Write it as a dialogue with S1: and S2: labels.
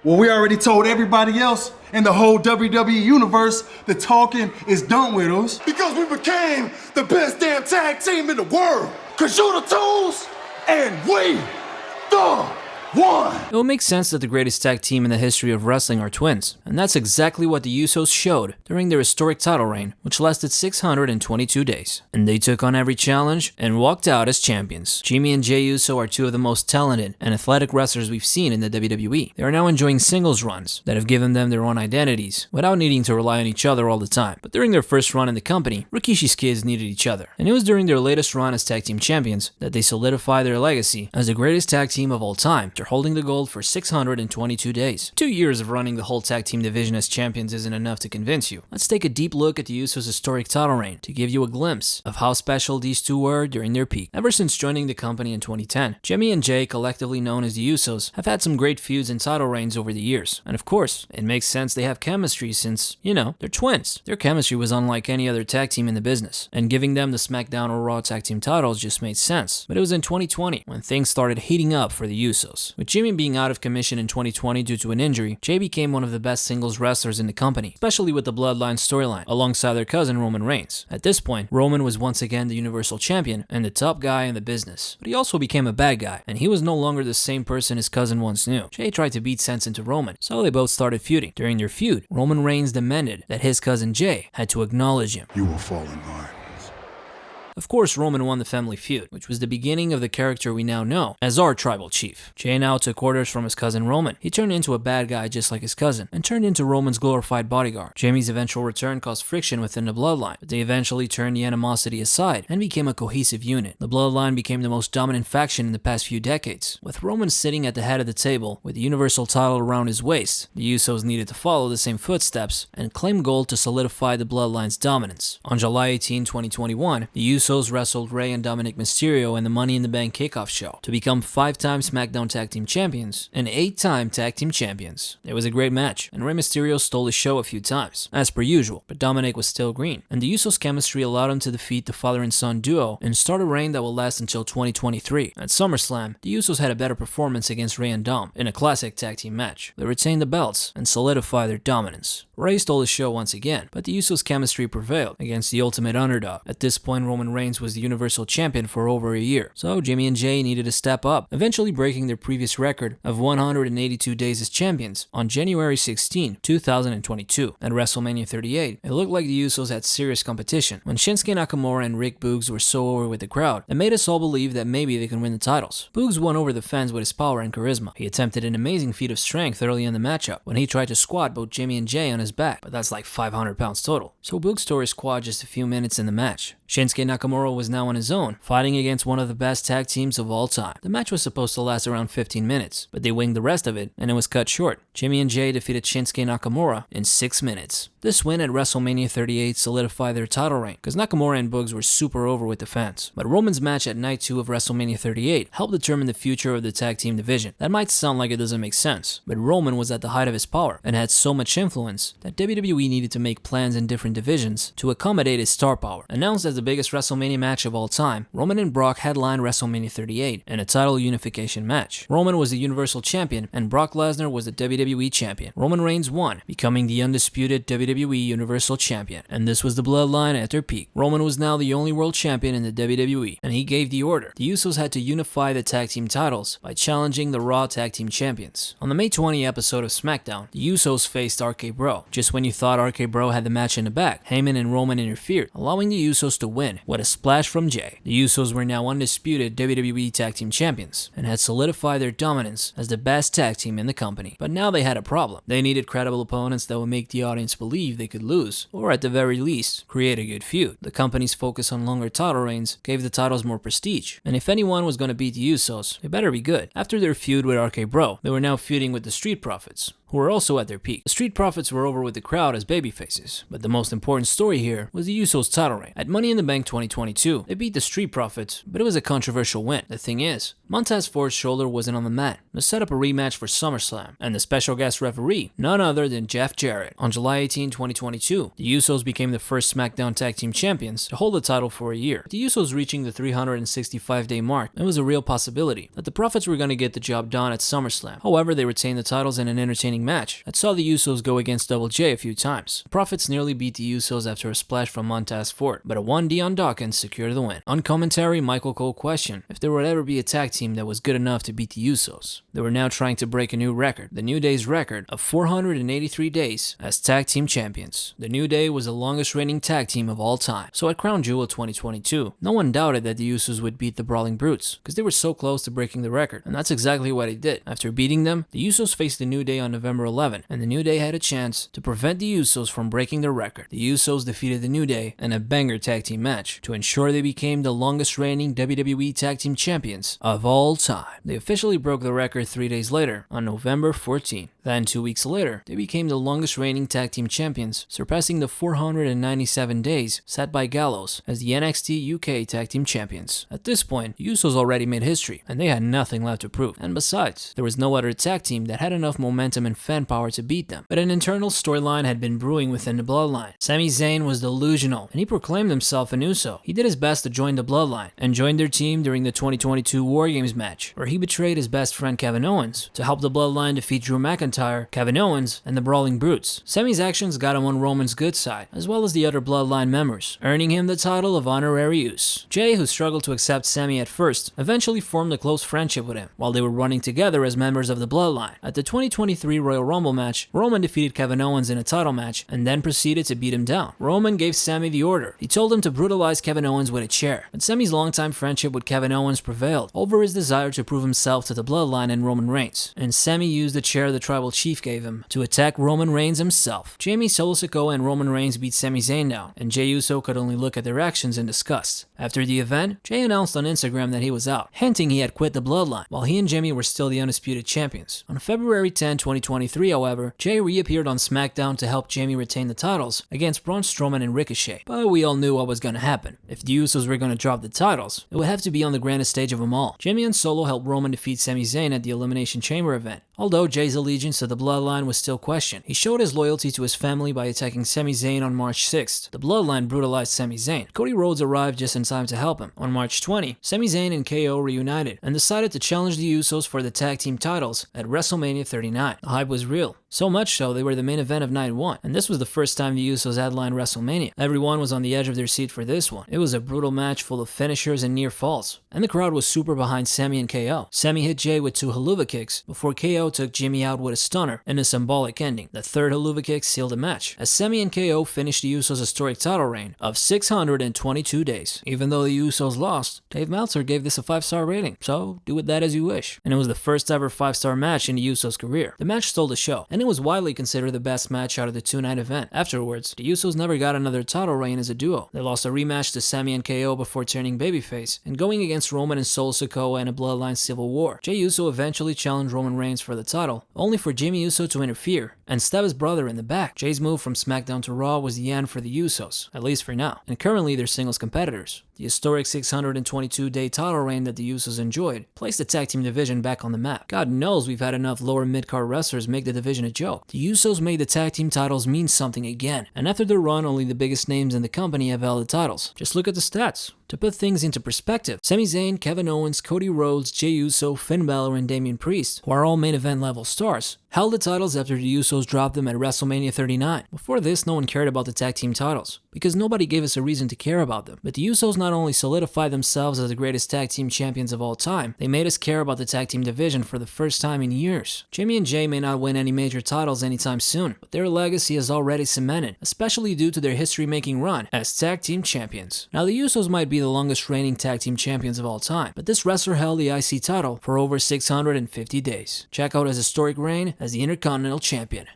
S1: Well, we already told everybody else in the whole WWE universe the talking is done with us. Because we became the best damn tag team in the world. Cause you're the tools and we the one.
S2: It will make sense that the greatest tag team in the history of wrestling are twins, and that's exactly what the Usos showed during their historic title reign, which lasted 622 days. And they took on every challenge and walked out as champions. Jimmy and Jey Uso are two of the most talented and athletic wrestlers we've seen in the WWE. They are now enjoying singles runs that have given them their own identities without needing to rely on each other all the time. But during their first run in the company, Rikishi's kids needed each other, and it was during their latest run as tag team champions that they solidified their legacy as the greatest tag team of all time, holding the gold for 622 days. 2 years of running the whole tag team division as champions isn't enough to convince you. Let's take a deep look at the Usos' historic title reign to give you a glimpse of how special these two were during their peak. Ever since joining the company in 2010, Jimmy and Jey, collectively known as the Usos, have had some great feuds and title reigns over the years. And of course, it makes sense they have chemistry since, they're twins. Their chemistry was unlike any other tag team in the business, and giving them the SmackDown or Raw tag team titles just made sense. But it was in 2020 when things started heating up for the Usos. With Jimmy being out of commission in 2020 due to an injury, Jey became one of the best singles wrestlers in the company, especially with the Bloodline storyline, alongside their cousin Roman Reigns. At this point, Roman was once again the Universal Champion and the top guy in the business. But he also became a bad guy, and he was no longer the same person his cousin once knew. Jey tried to beat sense into Roman, so they both started feuding. During their feud, Roman Reigns demanded that his cousin Jey had to acknowledge him.
S1: You will fall in line.
S2: Of course, Roman won the family feud, which was the beginning of the character we now know as our tribal chief. Jey now took orders from his cousin Roman. He turned into a bad guy just like his cousin, and turned into Roman's glorified bodyguard. Jamie's eventual return caused friction within the bloodline, but they eventually turned the animosity aside and became a cohesive unit. The bloodline became the most dominant faction in the past few decades. With Roman sitting at the head of the table with the Universal title around his waist, the Usos needed to follow the same footsteps and claim gold to solidify the bloodline's dominance. On July 18, 2021, the Usos wrestled Rey and Dominic Mysterio in the Money in the Bank kickoff show to become 5-time SmackDown Tag Team Champions and 8-time Tag Team Champions. It was a great match, and Rey Mysterio stole the show a few times, as per usual, but Dominic was still green, and the Usos' chemistry allowed him to defeat the father and son duo and start a reign that will last until 2023. At SummerSlam, the Usos had a better performance against Rey and Dom in a classic tag team match. They retained the belts and solidified their dominance. Rey stole the show once again, but the Usos' chemistry prevailed against the ultimate underdog. At this point, Roman Reigns was the Universal Champion for over a year, so Jimmy and Jey needed to step up, eventually breaking their previous record of 182 days as champions on January 16, 2022. At WrestleMania 38, it looked like the Usos had serious competition when Shinsuke Nakamura and Rick Boogs were so over with the crowd that made us all believe that maybe they could win the titles. Boogs won over the fans with his power and charisma. He attempted an amazing feat of strength early in the matchup when he tried to squat both Jimmy and Jey on his back, but that's like 500 pounds total. So Boogs tore his quad just a few minutes in the match. Shinsuke Nakamura was now on his own, fighting against one of the best tag teams of all time. The match was supposed to last around 15 minutes, but they winged the rest of it, and it was cut short. Jimmy and Jey defeated Shinsuke Nakamura in 6 minutes. This win at WrestleMania 38 solidified their title reign, because Nakamura and Boogs were super over with the fans. But Roman's match at Night 2 of WrestleMania 38 helped determine the future of the tag team division. That might sound like it doesn't make sense, but Roman was at the height of his power, and had so much influence that WWE needed to make plans in different divisions to accommodate his star power. Announced as the biggest WrestleMania match of all time, Roman and Brock headlined WrestleMania 38 in a title unification match. Roman was the Universal Champion, and Brock Lesnar was the WWE Champion. Roman Reigns won, becoming the undisputed WWE Universal Champion, and this was the bloodline at their peak. Roman was now the only world champion in the WWE, and he gave the order. The Usos had to unify the tag team titles by challenging the Raw Tag Team Champions. On the May 20 episode of SmackDown, the Usos faced RK Bro. Just when you thought RK Bro had the match in the bag, Heyman and Roman interfered, allowing the Usos to win with a splash from Jey. The Usos were now undisputed WWE Tag Team Champions and had solidified their dominance as the best tag team in the company. But now they had a problem. They needed credible opponents that would make the audience believe they could lose, or at the very least, create a good feud. The company's focus on longer title reigns gave the titles more prestige, and if anyone was going to beat the Usos, they better be good. After their feud with RK Bro, they were now feuding with the Street Profits, who were also at their peak. The Street Profits were over with the crowd as babyfaces, but the most important story here was the Usos' title reign. At Money in the Bank 2022, they beat the Street Profits, but it was a controversial win. The thing is, Montez Ford's shoulder wasn't on the mat to set up a rematch for SummerSlam, and the special guest referee, none other than Jeff Jarrett. On July 18, 2022, the Usos became the first SmackDown Tag Team Champions to hold the title for a year. The Usos reaching the 365-day mark, it was a real possibility that the Profits were going to get the job done at SummerSlam. However, they retained the titles in an entertaining entertaining match that saw the Usos go against Double J a few times. The Profits nearly beat the Usos after a splash from Montez Ford, but a 1D on Dawkins secured the win. On commentary, Michael Cole questioned if there would ever be a tag team that was good enough to beat the Usos. They were now trying to break a new record, the New Day's record of 483 days as tag team champions. The New Day was the longest reigning tag team of all time, so at Crown Jewel 2022, no one doubted that the Usos would beat the Brawling Brutes, because they were so close to breaking the record, and that's exactly what they did. After beating them, the Usos faced the New Day on November 11, and the New Day had a chance to prevent the Usos from breaking their record. The Usos defeated the New Day in a banger tag team match to ensure they became the longest reigning WWE tag team champions of all time. They officially broke the record 3 days later, on November 14. Then 2 weeks later, they became the longest reigning tag team champions, surpassing the 497 days set by Gallows as the NXT UK tag team champions. At this point, the Usos already made history, and they had nothing left to prove. And besides, there was no other tag team that had enough momentum and fan power to beat them. But an internal storyline had been brewing within the Bloodline. Sami Zayn was delusional, and he proclaimed himself an Uso. He did his best to join the Bloodline, and joined their team during the 2022 War Games match, where he betrayed his best friend Kevin Owens to help the Bloodline defeat Drew McIntyre, Kevin Owens, and the Brawling Brutes. Sami's actions got him on Roman's good side, as well as the other Bloodline members, earning him the title of Honorary Use. Jay, who struggled to accept Sami at first, eventually formed a close friendship with him, while they were running together as members of the Bloodline. At the 2023 Royal Rumble match, Roman defeated Kevin Owens in a title match, and then proceeded to beat him down. Roman gave Sami the order. He told him to brutalize Kevin Owens with a chair, but Sami's longtime friendship with Kevin Owens prevailed over his desire to prove himself to the Bloodline and Roman Reigns, and Sami used the chair the Tribal Chief gave him to attack Roman Reigns himself. Jamie, Solo Sikoa, and Roman Reigns beat Sami Zayn down, and Jey Uso could only look at their actions in disgust. After the event, Jey announced on Instagram that he was out, hinting he had quit the Bloodline, while he and Jamie were still the undisputed champions. On February 10, 2023, however, Jey reappeared on SmackDown to help Jamie retain the titles against Braun Strowman and Ricochet, but we all knew what was gonna happen. If the Usos were gonna drop the titles, it would have to be on the grandest stage of them all. Jamie and Solo helped Roman defeat Sami Zayn at the Elimination Chamber event. Although Jey's allegiance to the Bloodline was still questioned, he showed his loyalty to his family by attacking Sami Zayn on March 6th. The Bloodline brutalized Sami Zayn. Cody Rhodes arrived just in time to help him. On March 20, Sami Zayn and KO reunited and decided to challenge the Usos for the tag team titles at WrestleMania 39. The hype was real. So much so, they were the main event of night one, and this was the first time the Usos headlined WrestleMania. Everyone was on the edge of their seat for this one. It was a brutal match full of finishers and near falls, and the crowd was super behind Sami and KO. Sami hit Jey with 2 haluva kicks before KO took Jimmy out with a stunner and a symbolic ending. The 3rd haluva kick sealed the match, as Sami and KO finished the Usos' historic title reign of 622 days. Even though the Usos lost, Dave Meltzer gave this a 5-star rating, so do with that as you wish. And it was the first ever 5-star match in the Usos' career. The match stole the show, and it was widely considered the best match out of the 2-night event. Afterwards, the Usos never got another title reign as a duo. They lost a rematch to Sami and KO before turning babyface and going against Roman and Solo Sikoa in a Bloodline Civil War. Jey Uso eventually challenged Roman Reigns for the title, only for Jimmy Uso to interfere and stab his brother in the back. Jey's move from SmackDown to Raw was the end for the Usos, at least for now, and currently they're singles competitors. The historic 622-day title reign that the Usos enjoyed placed the tag team division back on the map. God knows we've had enough lower mid-card wrestlers make the division a joke. The Usos made the tag team titles mean something again, and after their run, only the biggest names in the company have held the titles. Just look at the stats. To put things into perspective, Sami Zayn, Kevin Owens, Cody Rhodes, Jey Uso, Finn Balor, and Damian Priest, who are all main event level stars, held the titles after the Usos dropped them at WrestleMania 39. Before this, no one cared about the tag team titles, because nobody gave us a reason to care about them. But the Usos not only solidified themselves as the greatest tag team champions of all time, they made us care about the tag team division for the first time in years. Jamie and Jey may not win any major titles anytime soon, but their legacy is already cemented, especially due to their history-making run as tag team champions. Now, the Usos might be the longest reigning tag team champions of all time, but this wrestler held the IC title for over 650 days. Check out his historic reign as the Intercontinental Champion.